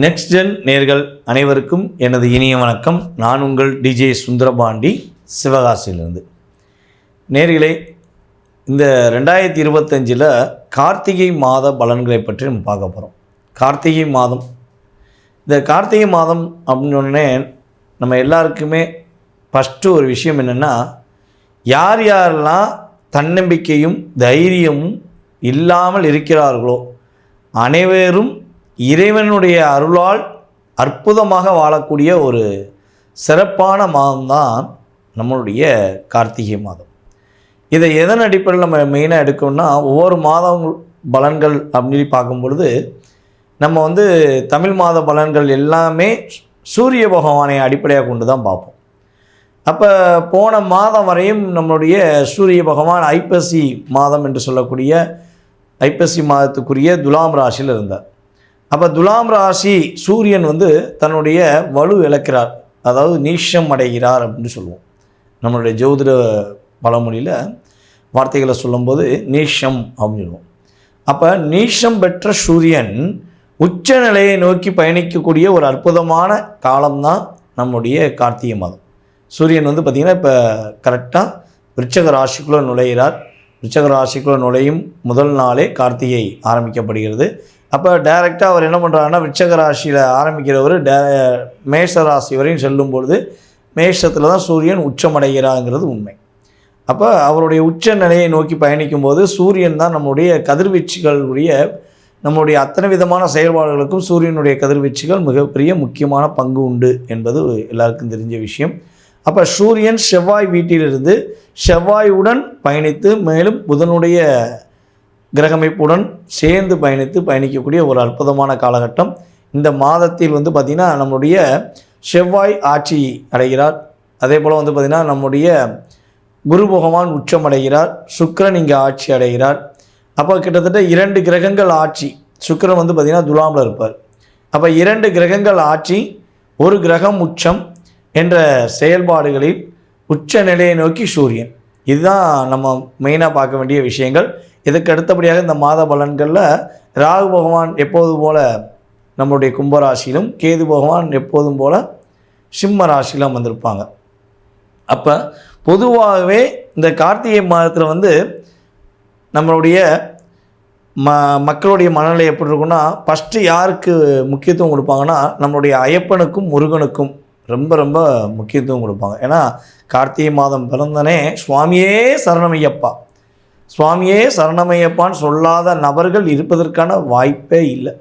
Next gen நேர்கள் அனைவருக்கும் எனது இனிய வணக்கம். நான் உங்கள் டிஜே சுந்தரபாண்டி, சிவகாசியிலிருந்து. நேர்களே, இந்த 2025 கார்த்திகை மாத பலன்களை பற்றி நம்ம பார்க்க போகிறோம். கார்த்திகை மாதம், இந்த கார்த்திகை மாதம் அப்படின்னு சொன்னே நம்ம எல்லாருக்குமே ஃபஸ்ட்டு ஒரு விஷயம் என்னென்னா, யார் யாரெல்லாம் தன்னம்பிக்கையும் தைரியமும் இல்லாமல் இருக்கிறார்களோ அனைவரும் இறைவனுடைய அருளால் அற்புதமாக வாழக்கூடிய ஒரு சிறப்பான மாதம்தான் நம்மளுடைய கார்த்திகை மாதம். இதை எதன் அடிப்படையில் நம்ம மெயினாக எடுக்கணும்னா, ஒவ்வொரு மாதம் பலன்கள் அப்படின்னு பார்க்கும் பொழுது நம்ம தமிழ் மாத பலன்கள் எல்லாமே சூரிய பகவானை அடிப்படையாக கொண்டு தான் பார்ப்போம். அப்போ போன மாதம் வரையும் நம்மளுடைய சூரிய பகவான் ஐப்பசி மாதம் என்று சொல்லக்கூடிய ஐப்பசி மாதத்துக்குரிய துலாம் ராசியில் இருந்தார். அப்போ துலாம் ராசி சூரியன் தன்னுடைய வலு இழக்கிறார், அதாவது நீஷம் அடைகிறார் அப்படின்னு சொல்லுவோம். நம்மளுடைய ஜோதிட பழமொழியில் வார்த்தைகளை சொல்லும்போது நீஷம் அப்படின்னு சொல்லுவோம். அப்போ நீஷம் பெற்ற சூரியன் உச்ச நிலையை நோக்கி பயணிக்கக்கூடிய ஒரு அற்புதமான காலம்தான் நம்முடைய கார்த்திகை மாதம். சூரியன் பார்த்திங்கன்னா இப்போ கரெக்டாக விருச்சக ராசிக்குள்ளே நுழைகிறார். விருச்சக ராசிக்குள்ளே நுழையும் முதல் நாளே கார்த்திகை ஆரம்பிக்கப்படுகிறது. அப்போ டைரெக்டாக அவர் என்ன பண்ணுறாருன்னா, விருச்சக ராசியில் ஆரம்பிக்கிறவர் மேஷ ராசி வரையும் செல்லும்பொழுது மேஷத்தில் தான் சூரியன் உச்சமடைகிறாங்கிறது உண்மை. அப்போ அவருடைய உச்ச நிலையை நோக்கி பயணிக்கும்போது சூரியன் தான் நம்முடைய கதிர்வீச்சுகளுடைய நம்முடைய அத்தனை விதமான செயல்பாடுகளுக்கும் சூரியனுடைய கதிர்வீச்சுகள் மிகப்பெரிய முக்கியமான பங்கு உண்டு என்பது எல்லாருக்கும் தெரிஞ்ச விஷயம். அப்போ சூரியன் செவ்வாய் வீட்டிலிருந்து செவ்வாயுடன் பயணித்து மேலும் புதனுடைய கிரகமைப்புடன் சேர்ந்து பயணிக்கக்கூடிய ஒரு அற்புதமான காலகட்டம். இந்த மாதத்தில் பார்த்திங்கன்னா நம்முடைய செவ்வாய் ஆட்சி அடைகிறார். அதே போல் பார்த்திங்கன்னா நம்முடைய குரு பகவான் உச்சமடைகிறார். சுக்கிரன் இங்கே ஆட்சி அடைகிறார். அப்போ கிட்டத்தட்ட 2 கிரகங்கள் ஆட்சி. சுக்கிரன் பார்த்திங்கன்னா துலாமில் இருப்பார். அப்போ 2 கிரகங்கள் ஆட்சி, ஒரு கிரகம் உச்சம் என்ற செயல்பாடுகளில் உச்ச நிலையை நோக்கி சூரியன். இதுதான் நம்ம மெயினாக பார்க்க வேண்டிய விஷயங்கள். இதுக்கு அடுத்தபடியாக இந்த மாத பலன்களில் ராகு பகவான் எப்போதும் போல் நம்மளுடைய கும்பராசியிலும், கேது பகவான் எப்போதும் போல் சிம்ம ராசியிலும் வந்திருப்பாங்க. அப்போ பொதுவாகவே இந்த கார்த்திகை மாதத்தில் நம்மளுடைய மக்களுடைய மனநிலை எப்படி இருக்குன்னா, ஃபஸ்ட்டு யாருக்கு முக்கியத்துவம் கொடுப்பாங்கன்னா, நம்மளுடைய ஐயப்பனுக்கும் முருகனுக்கும் ரொம்ப ரொம்ப முக்கியத்துவம் கொடுப்பாங்க. ஏன்னா கார்த்திகை மாதம் பிறந்தனே சுவாமியே சரணமையப்பா, சுவாமியே சரணமையப்பான்னு சொல்லாத நபர்கள் இருப்பதற்கான வாய்ப்பே இல்லை.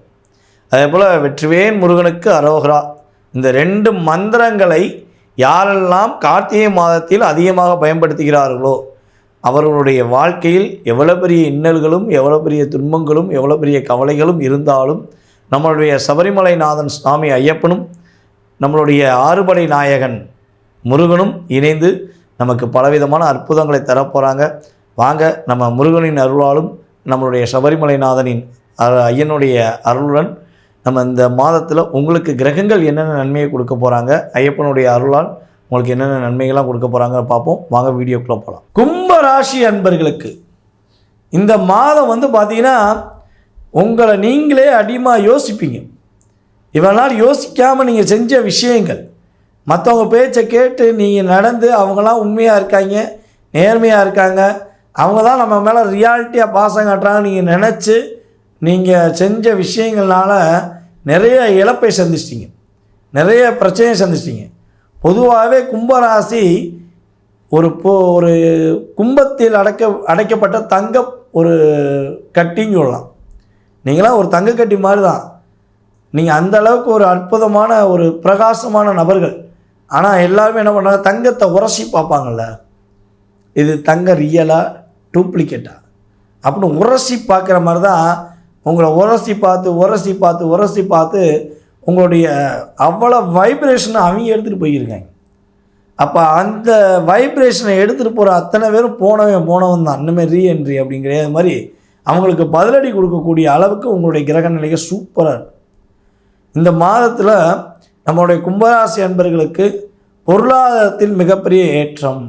அதே போல் வெற்றிவேல் முருகனுக்கு அரோகரா, இந்த 2 மந்திரங்களை யாரெல்லாம் கார்த்திகை மாதத்தில் அதிகமாக பயன்படுத்துகிறார்களோ அவர்களுடைய வாழ்க்கையில் எவ்வளோ பெரிய இன்னல்களும் எவ்வளோ பெரிய துன்பங்களும் எவ்வளோ பெரிய கவலைகளும் இருந்தாலும் நம்மளுடைய சபரிமலைநாதன் சுவாமி ஐயப்பனும் நம்மளுடைய ஆறுபடை நாயகன் முருகனும் இணைந்து நமக்கு பலவிதமான அற்புதங்களை தரப்போகிறாங்க. வாங்க, நம்ம முருகனின் அருளாலும் நம்மளுடைய சபரிமலைநாதனின் ஐயனுடைய அருளுடன் நம்ம இந்த மாதத்தில் உங்களுக்கு கிரகங்கள் என்னென்ன நன்மையை கொடுக்க போகிறாங்க, ஐயப்பனுடைய அருளால் உங்களுக்கு என்னென்ன நன்மைகள்லாம் கொடுக்க போகிறாங்க பார்ப்போம். வாங்க வீடியோக்குள்ளே போகலாம். கும்ப ராசி அன்பர்களுக்கு இந்த மாதம் பார்த்திங்கன்னா உங்களை நீங்களே அதிகமாக யோசிப்பீங்க. இவ்வளோ நாள் யோசிக்காமல் நீங்கள் செஞ்ச விஷயங்கள், மற்றவங்க பேச்சை கேட்டு நீங்கள் நடந்து அவங்களாம் உண்மையாக இருக்காங்க, நேர்மையாக இருக்காங்க, அவங்க தான் நம்ம மேலே ரியாலிட்டியாக பாசம் காட்டுறாங்க நீங்கள் நினச்சி நீங்கள் செஞ்ச விஷயங்கள்னால நிறைய இழப்பை சந்திச்சிட்டிங்க, நிறைய பிரச்சனையை சந்திச்சிட்டிங்க. பொதுவாகவே கும்பராசி ஒரு கும்பத்தில் அடைக்கப்பட்ட தங்க ஒரு கட்டின்னு சொல்லலாம். நீங்களாம் ஒரு தங்க கட்டி மாதிரி தான். நீங்கள் அந்த அளவுக்கு ஒரு அற்புதமான ஒரு பிரகாசமான நபர்கள். ஆனால் எல்லாருமே என்ன பண்ணுறாங்க, தங்கத்தை உரசி பார்ப்பாங்கள்ல, இது தங்க ரியலா டூப்ளிகேட்டா அப்படின்னு உரசி பார்க்குற மாதிரி தான் உங்களை உரசி பார்த்து உங்களுடைய அவ்வளோ வைப்ரேஷனை அவங்க எடுத்துகிட்டு போயிருக்காங்க. அப்போ அந்த வைப்ரேஷனை எடுத்துகிட்டு போகிற அத்தனை பேரும் போனவன் தான் இன்னுமே ரீஎன்ட்ரி அப்படிங்கிற மாதிரி அவங்களுக்கு பதிலடி கொடுக்கக்கூடிய அளவுக்கு உங்களுடைய கிரக நிலைகள் சூப்பராக இருக்கும். இந்த மாதத்தில் நம்மளுடைய கும்பராசி அன்பர்களுக்கு பொருளாதாரத்தில் மிகப்பெரிய ஏற்றம்,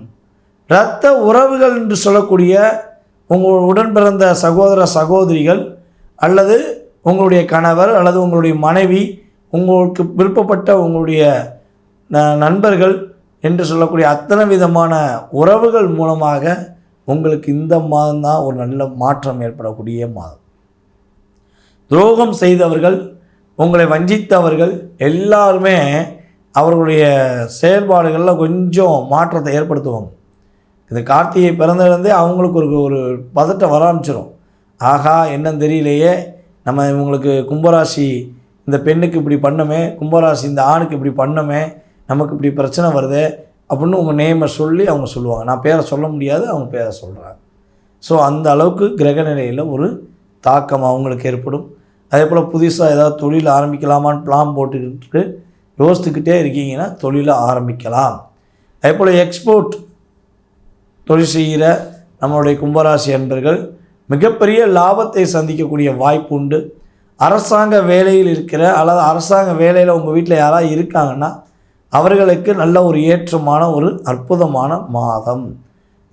இரத்த உறவுகள் என்று சொல்லக்கூடிய உங்கள் உடன் பிறந்த சகோதர சகோதரிகள் அல்லது உங்களுடைய கணவர் அல்லது உங்களுடைய மனைவி உங்களுக்கு விருப்பப்பட்ட உங்களுடைய நண்பர்கள் என்று சொல்லக்கூடிய அத்தனை விதமான உறவுகள் மூலமாக உங்களுக்கு இந்த மாதம் தான் ஒரு நல்ல மாற்றம் ஏற்படக்கூடிய மாதம். துரோகம் செய்தவர்கள், உங்களை வஞ்சித்தவர்கள் எல்லாருமே அவர்களுடைய செயல்பாடுகளில் கொஞ்சம் மாற்றத்தை ஏற்படுத்துவாங்க. இந்த கார்த்திகை பிறந்ததுலேருந்தே அவங்களுக்கு ஒரு பதட்டம் வர ஆரம்பிச்சிடும். ஆகா என்னன்னு தெரியலையே, நம்ம இவங்களுக்கு கும்பராசி இந்த பெண்ணுக்கு இப்படி பண்ணமே, கும்பராசி இந்த ஆணுக்கு இப்படி பண்ணமே, நமக்கு இப்படி பிரச்சனை வருது அப்படின்னு உங்கள் நேமை சொல்லி அவங்க சொல்லுவாங்க. நான் பேரை சொல்ல முடியாது, அவங்க பேரை சொல்கிறாங்க. ஸோ அந்த அளவுக்கு கிரகநிலையில் ஒரு தாக்கம் அவங்களுக்கு ஏற்படும். அதே போல் புதுசாக ஏதாவது தொழில் ஆரம்பிக்கலாமான்னு பிளான் போட்டுக்கிட்டு யோசித்துக்கிட்டே இருக்கீங்கன்னா தொழிலை ஆரம்பிக்கலாம். அதே போல் எக்ஸ்போர்ட் தொழில் செய்கிற நம்மளுடைய கும்பராசி அன்பர்கள் மிகப்பெரிய லாபத்தை சந்திக்கக்கூடிய வாய்ப்பு உண்டு. அரசாங்க வேலையில் இருக்கிற அல்லது அரசாங்க வேலையில் உங்கள் வீட்டில் யாராவது இருக்காங்கன்னா அவர்களுக்கு நல்ல ஒரு ஏற்றமான ஒரு அற்புதமான மாதம்.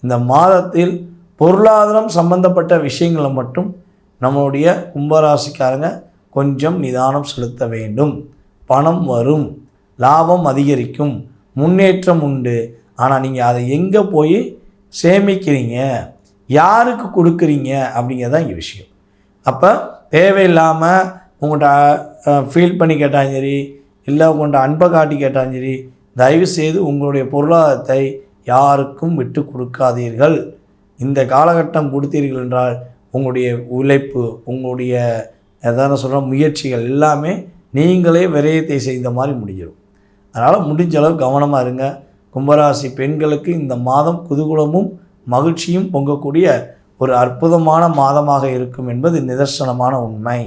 இந்த மாதத்தில் பொருளாதாரம் சம்பந்தப்பட்ட விஷயங்களை மட்டும் நம்மளுடைய கும்பராசிக்காரங்க கொஞ்சம் நிதானம் செலுத்த வேண்டும். பணம் வரும், லாபம் அதிகரிக்கும், முன்னேற்றம் உண்டு. ஆனால் நீங்கள் அதை எங்கே போய் சேமிக்கிறீங்க, யாருக்கு கொடுக்குறீங்க அப்படிங்கிறதான் இங்கே விஷயம். அப்போ தேவையில்லாமல் உங்கள்கிட்ட ஃபீல் பண்ணி கேட்டாலும் சரி, இல்லை உங்கள்கிட்ட அன்பை காட்டி கேட்டாலும் சரி, தயவுசெய்து உங்களுடைய பொருளாதாரத்தை யாருக்கும் விட்டு கொடுக்காதீர்கள். இந்த காலகட்டம் கொடுத்தீர்கள் என்றால் உங்களுடைய உழைப்பு, உங்களுடைய எதாவது சொல்கிற முயற்சிகள் எல்லாமே நீங்களே விரயத்தை செய்த மாதிரி முடிஞ்சிடும். அதனால் முடிஞ்ச அளவு கவனமாக இருங்க. கும்பராசி பெண்களுக்கு இந்த மாதம் குதூகலமும் மகிழ்ச்சியும் பொங்கக்கூடிய ஒரு அற்புதமான மாதமாக இருக்கும் என்பது நிதர்சனமான உண்மை.